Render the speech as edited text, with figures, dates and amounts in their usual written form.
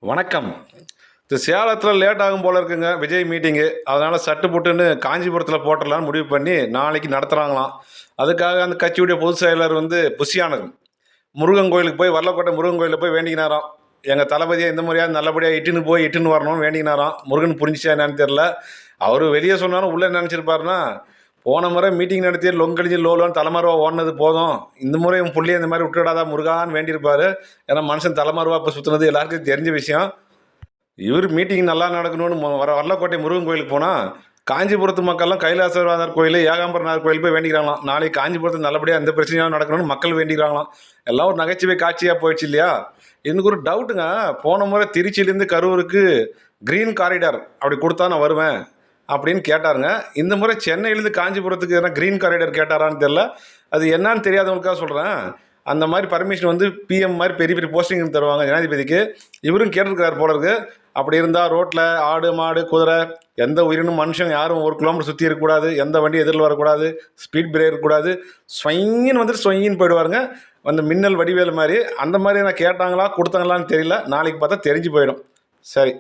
வணக்கம். சேலத்தில் லேட் ஆகும் போல இருக்குங்க விஜய் மீட்டிங்கு. அதனால் சட்டு புட்டுன்னு காஞ்சிபுரத்தில் போட்டுடலான்னு முடிவு பண்ணி நாளைக்கு நடத்துகிறாங்களாம். அதுக்காக அந்த கட்சியுடைய பொதுச் செயலர் புஷியானது முருகன் கோயிலுக்கு போய் வல்லக்கோட்டை முருகன் கோயிலில் போய் வேண்டிக்கினாராம். எங்கள் தளபதியை இந்த முறையாக நல்லபடியாக இட்டுன்னு வரணும்னு வேண்டிக்கினாராம். முருகன் புரிஞ்சிச்சா என்னன்னு தெரில. அவர் வெளியே சொன்னாலும் உள்ளே நினச்சிருப்பாருன்னா, போன முறை மீட்டிங் நடத்தி லொங்கடிஞ்சு லோலோன்னு தலைமறைவா ஓடினது போதும், இந்த முறை உன் புள்ளியை இந்த மாதிரி விட்டுடாதா முருகான்னு வேண்டியிருப்பாரு. ஏன்னா மனுஷன் தலைமறைவா இப்போ சுற்றுனது எல்லாருக்கும் தெரிஞ்ச விஷயம். இவர் மீட்டிங் நல்லா நடக்கணும்னு வல்லக்கோட்டை முருகன் கோயிலுக்கு போனால், காஞ்சிபுரத்து மக்கள்லாம் கைலாசநாதர் கோயில், ஏகாம்பரநாதர் கோயில் போய் வேண்டிக்கிறாங்களாம். நாளைக்கு காஞ்சிபுரத்தில் நல்லபடியாக எந்த பிரச்சனையும் நடக்கணும்னு மக்கள் வேண்டிக்கிறாங்களாம். எல்லாம் ஒரு நகைச்சுவை காட்சியாக போயிடுச்சு இல்லையா? எனக்கு ஒரு டவுட்டுங்க. போன முறை திருச்சியிலேருந்து கரூருக்கு க்ரீன் காரிடார் அப்படி கொடுத்தா நான் வருவேன் அப்படின்னு கேட்டாருங்க. இந்த முறை சென்னையிலேருந்து காஞ்சிபுரத்துக்கு எதனா க்ரீன் காரிடார் கேட்டாரான்னு தெரில. அது என்னன்னு தெரியாதவங்களுக்காக சொல்கிறேன். அந்த மாதிரி பர்மிஷன் பிஎம் மாதிரி பெரிய பெரிய போஸ்டிங் தருவாங்க ஜனாதிபதிக்கு. இவரும் கேட்டிருக்கிறார் போல இருக்கு. அப்படி இருந்தால் ரோட்டில் ஆடு மாடு குதிரை எந்த உயிரினும் மனுஷன் யாரும் 1 கிலோமீட்டர் சுற்றி இருக்கக்கூடாது, எந்த வண்டி எதிரில் வரக்கூடாது, ஸ்பீட் பிரேக் இருக்கக்கூடாது, ஸ்வங்கின்னு ஸ்வங்கின்னு போயிடுவாருங்க. மின்னல் வடிவேல் மாதிரி. அந்த மாதிரி நான் கேட்டாங்களா கொடுத்தாங்களான்னு தெரியல. நாளைக்கு பார்த்தா தெரிஞ்சு போயிடும். சரி.